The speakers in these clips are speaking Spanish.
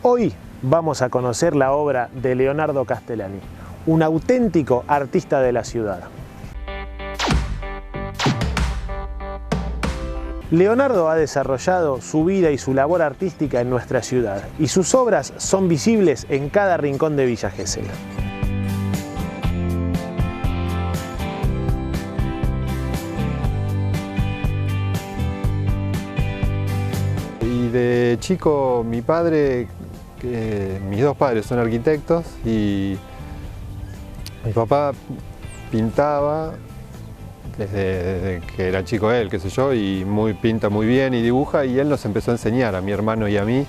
Hoy vamos a conocer la obra de Leonardo Castellani, un auténtico artista de la ciudad. Leonardo ha desarrollado su vida y su labor artística en nuestra ciudad y sus obras son visibles en cada rincón de Villa Gesell. Y de chico mi padre, mis dos padres son arquitectos y mi papá pintaba desde que era chico él, qué sé yo, y pinta muy bien y dibuja, y él nos empezó a enseñar a mi hermano y a mí,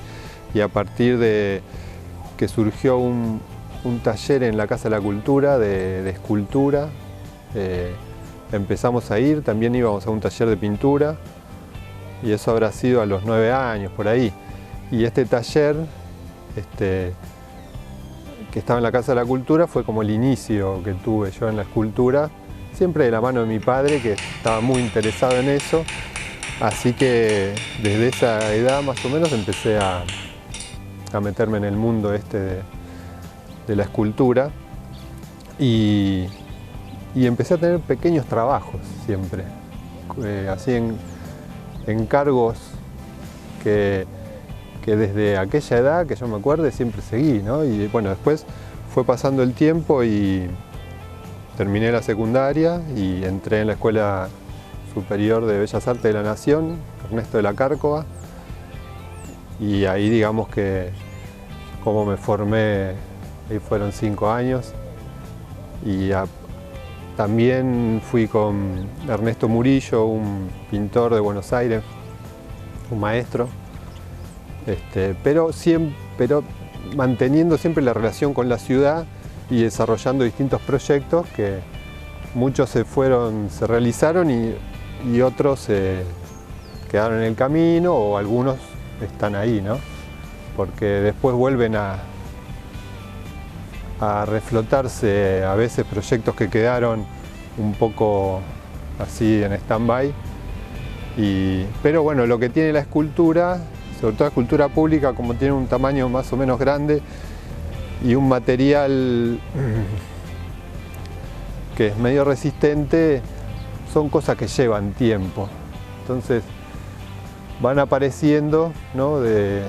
y a partir de que surgió un taller en la Casa de la Cultura de escultura, empezamos a ir, también íbamos a un taller de pintura, y eso habrá sido a los 9 años, por ahí. Y este taller, que estaba en la Casa de la Cultura, fue como el inicio que tuve yo en la escultura, siempre de la mano de mi padre, que estaba muy interesado en eso, así que desde esa edad más o menos empecé a meterme en el mundo de la escultura y empecé a tener pequeños trabajos siempre, así en encargos que desde aquella edad que yo me acuerde siempre seguí, ¿no? Y bueno, después fue pasando el tiempo y terminé la secundaria y entré en la Escuela Superior de Bellas Artes de la Nación, Ernesto de la Cárcova, y ahí digamos que como me formé, ahí fueron 5 años, y también fui con Ernesto Murillo, un pintor de Buenos Aires, un maestro, pero manteniendo siempre la relación con la ciudad y desarrollando distintos proyectos que muchos se realizaron y otros se quedaron en el camino, o algunos están ahí, ¿no? Porque después vuelven a reflotarse a veces proyectos que quedaron un poco así en stand-by. Pero bueno, lo que tiene la escultura, sobre todo la escultura pública, como tiene un tamaño más o menos grande y un material que es medio resistente, son cosas que llevan tiempo. Entonces van apareciendo, ¿no? de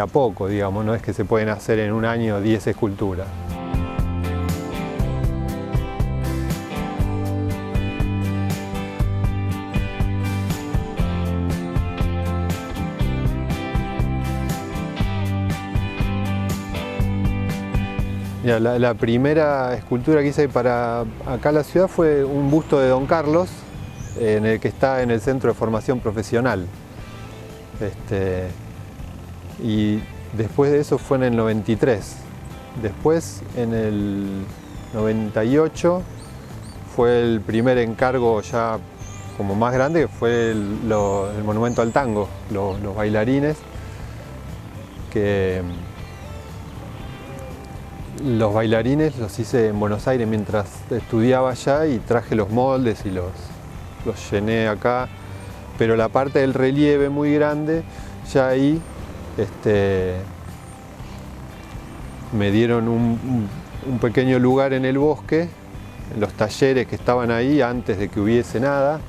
a poco, digamos, no es que se pueden hacer en un año 10 esculturas. Mira, la primera escultura que hice para acá en la ciudad fue un busto de Don Carlos, en el que está en el Centro de Formación Profesional. Y después de eso fue en el 93. Después, en el 98, fue el primer encargo ya como más grande, que fue el monumento al tango, los bailarines, que los bailarines los hice en Buenos Aires mientras estudiaba allá, y traje los moldes y los llené acá, pero la parte del relieve muy grande, ya ahí me dieron un pequeño lugar en el bosque, en los talleres que estaban ahí antes de que hubiese nada,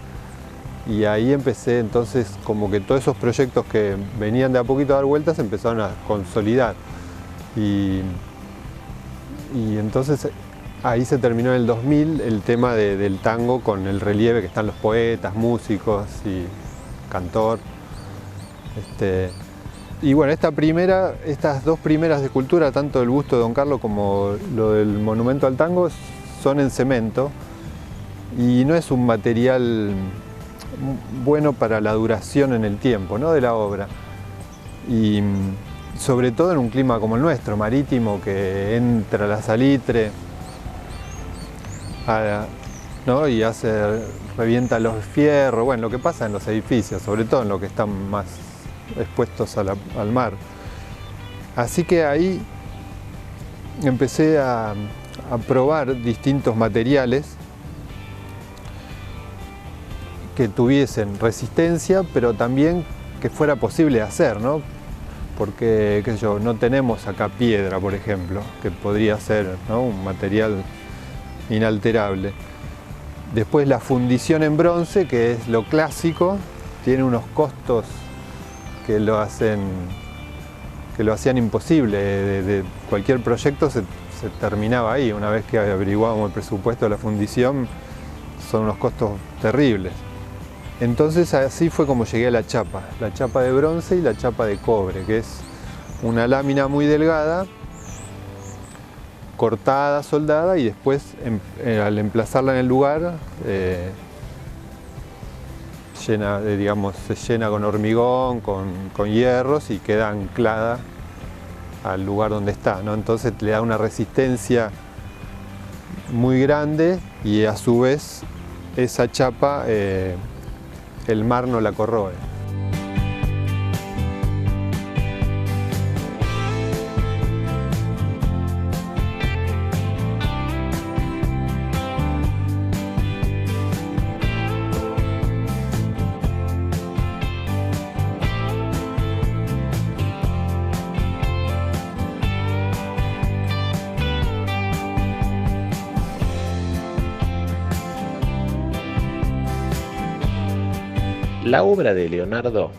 y ahí empecé entonces como que todos esos proyectos que venían de a poquito a dar vueltas empezaron a consolidar. Y entonces ahí se terminó en el 2000 el tema del tango, con el relieve que están los poetas, músicos y cantor. Y bueno, estas dos primeras esculturas, tanto el busto de Don Carlos como lo del monumento al tango, son en cemento y no es un material bueno para la duración en el tiempo, ¿no? de la obra. Y sobre todo en un clima como el nuestro, marítimo, que entra la salitre, ¿no? y revienta los fierros, bueno, lo que pasa en los edificios, sobre todo en los que están más expuestos al mar. Así que ahí empecé a probar distintos materiales que tuviesen resistencia, pero también que fuera posible hacer, ¿no? porque, qué sé yo, no tenemos acá piedra, por ejemplo, que podría ser, ¿no?, un material inalterable. Después la fundición en bronce, que es lo clásico, tiene unos costos que lo hacían imposible. De cualquier proyecto se terminaba ahí. Una vez que averiguábamos el presupuesto de la fundición, son unos costos terribles. Entonces así fue como llegué a la chapa de bronce y la chapa de cobre, que es una lámina muy delgada, cortada, soldada, y después al emplazarla en el lugar se llena con hormigón, con hierros, y queda anclada al lugar donde está, ¿no? Entonces le da una resistencia muy grande, y a su vez esa chapa el mar no la corroe. La obra de Leonardo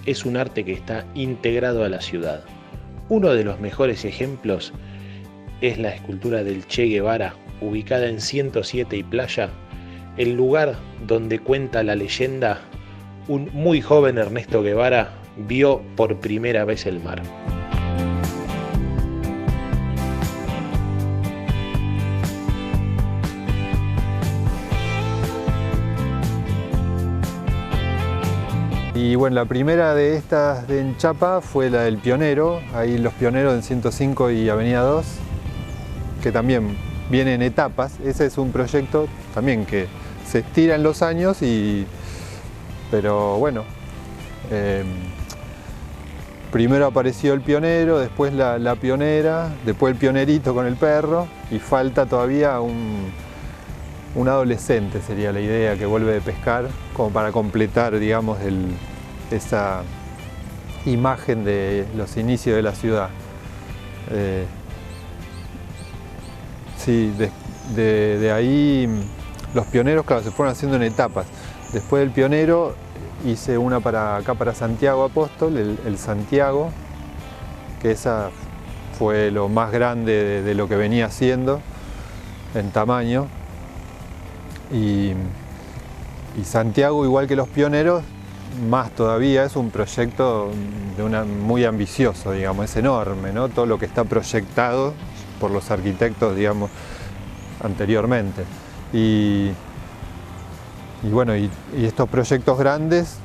es un arte que está integrado a la ciudad. Uno de los mejores ejemplos es la escultura del Che Guevara, ubicada en 107 y Playa, el lugar donde, cuenta la leyenda, un muy joven Ernesto Guevara vio por primera vez el mar. Y bueno, la primera de estas en chapa fue la del Pionero, ahí Los Pioneros en 105 y Avenida 2, que también viene en etapas. Ese es un proyecto también que se estira en los años, pero bueno, primero apareció el Pionero, después la Pionera, después el Pionerito con el perro, y falta todavía un adolescente, sería la idea, que vuelve de pescar, como para completar, digamos, esa imagen de los inicios de la ciudad. Sí, de ahí los Pioneros, claro, se fueron haciendo en etapas. Después del Pionero hice una acá para Santiago Apóstol, el Santiago, que esa fue lo más grande de lo que venía haciendo en tamaño. Y Santiago, igual que los Pioneros, más todavía, es un proyecto muy ambicioso, digamos, es enorme, ¿no? Todo lo que está proyectado por los arquitectos, digamos, anteriormente. Y bueno, y estos proyectos grandes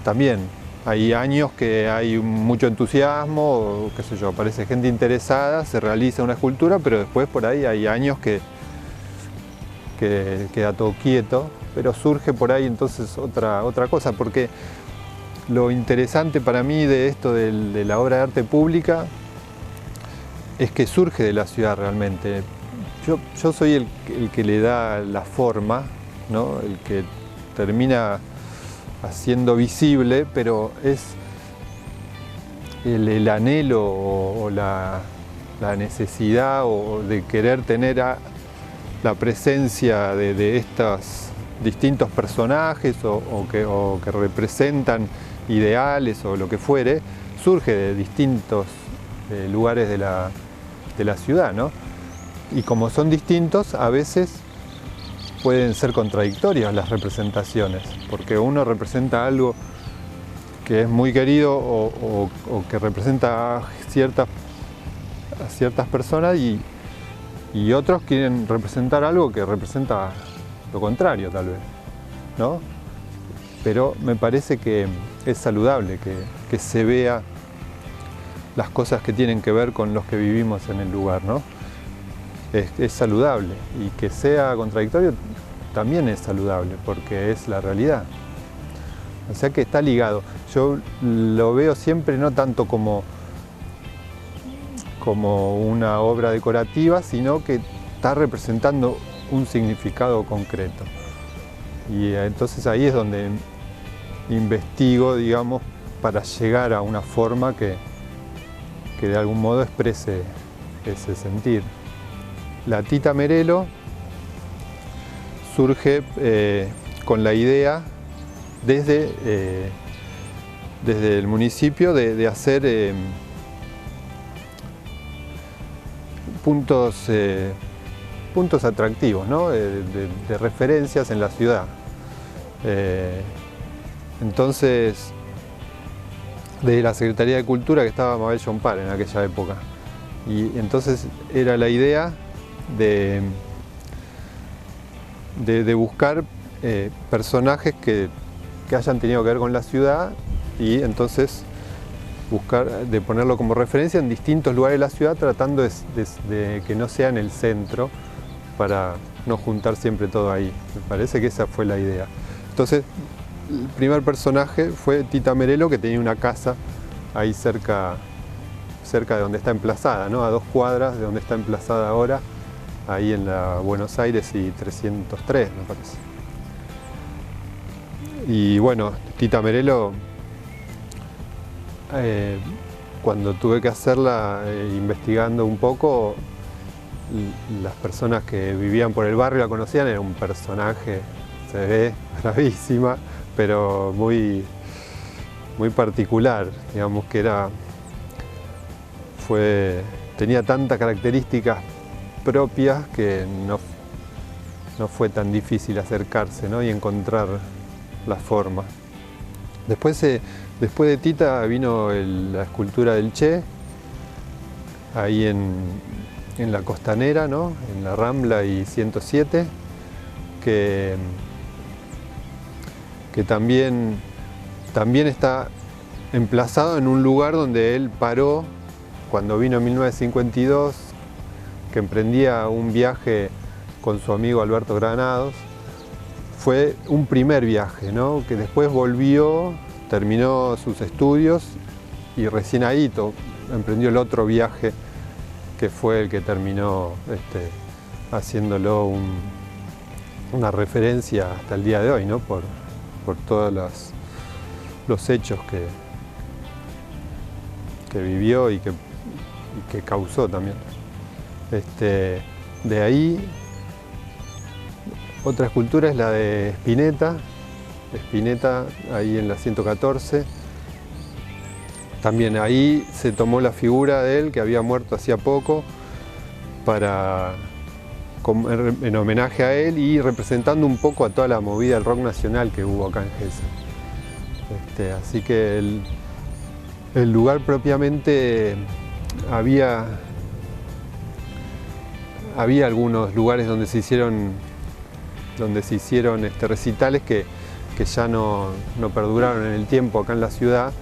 también. Hay años que hay mucho entusiasmo, o qué sé yo, aparece gente interesada, se realiza una escultura, pero después por ahí hay años que queda todo quieto, pero surge por ahí entonces otra cosa, porque lo interesante para mí de esto de la obra de arte pública es que surge de la ciudad realmente. Yo soy el que le da la forma, ¿no?, el que termina haciendo visible, pero es el anhelo o la necesidad o de querer tener la presencia de estos distintos personajes o que representan ideales o lo que fuere, surge de distintos lugares de la ciudad, ¿no? Y como son distintos, a veces pueden ser contradictorias las representaciones, porque uno representa algo que es muy querido o que representa a ciertas personas, y otros quieren representar algo que representa lo contrario, tal vez, ¿no? Pero me parece que es saludable que se vea las cosas que tienen que ver con los que vivimos en el lugar, ¿no? Es saludable, y que sea contradictorio también es saludable, porque es la realidad. O sea que está ligado. Yo lo veo siempre no tanto como una obra decorativa, sino que está representando un significado concreto. Y entonces ahí es donde investigo, digamos, para llegar a una forma que de algún modo exprese ese sentir. La Tita Merelo surge con la idea desde el municipio de hacer puntos atractivos, ¿no? de referencias en la ciudad. Entonces, desde la Secretaría de Cultura, que estaba Mabel Llompar en aquella época, y entonces era la idea de buscar personajes que hayan tenido que ver con la ciudad, y entonces de ponerlo como referencia en distintos lugares de la ciudad, tratando de que no sea en el centro, para no juntar siempre todo ahí. Me parece que esa fue la idea. Entonces, el primer personaje fue Tita Merelo, que tenía una casa ahí cerca de donde está emplazada, ¿no? A 2 cuadras de donde está emplazada ahora, ahí en la Buenos Aires y 303, me parece. Y bueno, Tita Merelo, cuando tuve que hacerla, investigando un poco, las personas que vivían por el barrio la conocían. Era un personaje, se ve, bravísima, pero muy particular, digamos, que tenía tantas características propias que no fue tan difícil acercarse, ¿no? Y encontrar la forma. Después de Tita vino la escultura del Che, ahí en la Costanera, ¿no? En la Rambla y 107, que también está emplazado en un lugar donde él paró cuando vino en 1952, que emprendía un viaje con su amigo Alberto Granados. Fue un primer viaje, ¿no? Que después volvió, terminó sus estudios y recién ahí emprendió el otro viaje, que fue el que terminó haciéndolo una referencia hasta el día de hoy, ¿no? Por todos los hechos que vivió y que causó también. De ahí, otra escultura es la de Spinetta, ahí en la 114. También ahí se tomó la figura de él, que había muerto hacía poco, en homenaje a él y representando un poco a toda la movida del rock nacional que hubo acá en Gesell. Así que el lugar propiamente había algunos lugares donde se hicieron recitales que ya no perduraron en el tiempo acá en la ciudad,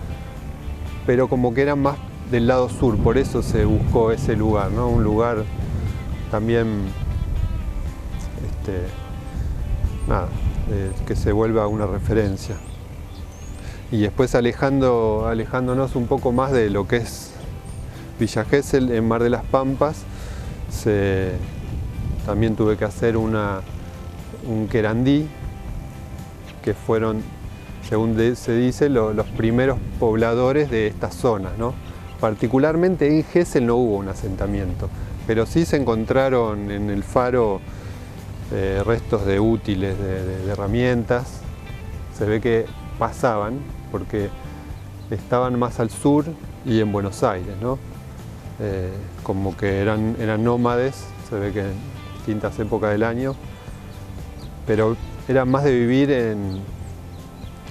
pero como que eran más del lado sur, por eso se buscó ese lugar, ¿no? Un lugar también que se vuelva una referencia. Y después alejándonos un poco más de lo que es Villa Gesell, en Mar de las Pampas, también tuve que hacer un querandí, que fueron, según se dice, los primeros pobladores de estas zonas, ¿no? Particularmente en Gesell no hubo un asentamiento, pero sí se encontraron en el faro restos de útiles, de herramientas. Se ve que pasaban porque estaban más al sur y en Buenos Aires, ¿no? Como que eran nómades, se ve que en distintas épocas del año, pero eran más de vivir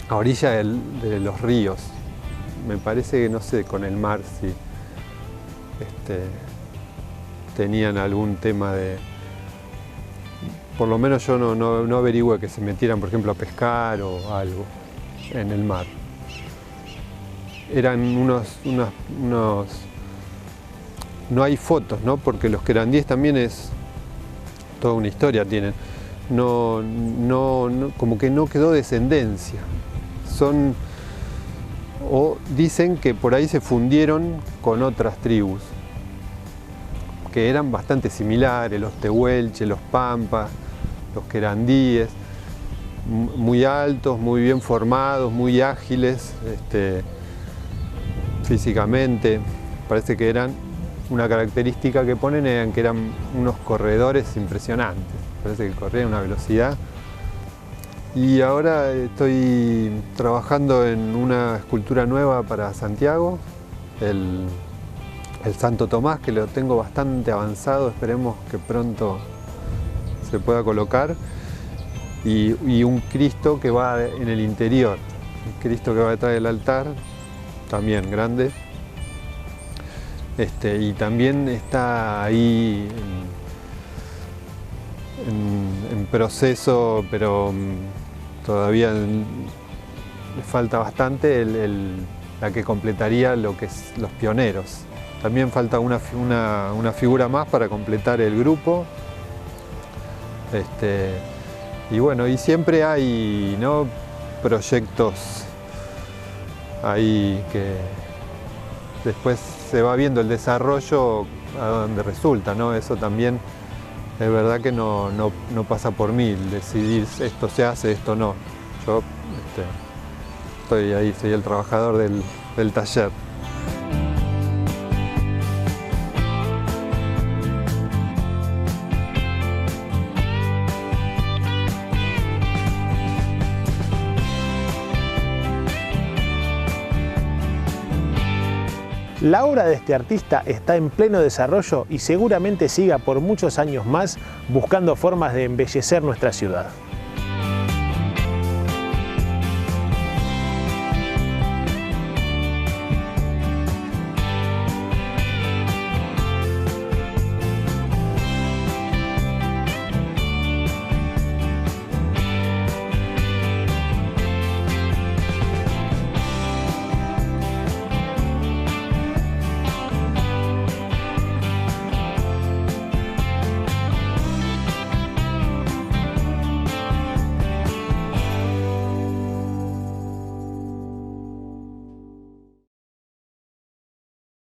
a orilla de los ríos. Me parece que, no sé, con el mar si tenían algún tema de... Por lo menos yo no averigüé que se metieran, por ejemplo, a pescar o algo en el mar. Eran unos... No hay fotos, ¿no? Porque los querandíes también es toda una historia tienen. Como que no quedó descendencia. O dicen que por ahí se fundieron con otras tribus, que eran bastante similares, los tehuelches, los pampas, los querandíes, muy altos, muy bien formados, muy ágiles, físicamente. Parece que eran una característica que ponen eran que eran unos corredores impresionantes. Parece que corrían a una velocidad. Y ahora estoy trabajando en una escultura nueva para Santiago, el Santo Tomás, que lo tengo bastante avanzado, esperemos que pronto se pueda colocar, y un Cristo que va en el interior, el Cristo que va detrás del altar, también grande, y también está ahí en proceso, pero todavía le falta bastante la que completaría lo que es los pioneros. También falta una figura más para completar el grupo. Y bueno, y siempre hay, ¿no?, proyectos ahí que después se va viendo el desarrollo a donde resulta, ¿no? Eso también es verdad que no pasa por mí decidir esto se hace, esto no. Yo estoy ahí, soy el trabajador del taller. La obra de este artista está en pleno desarrollo y seguramente siga por muchos años más buscando formas de embellecer nuestra ciudad.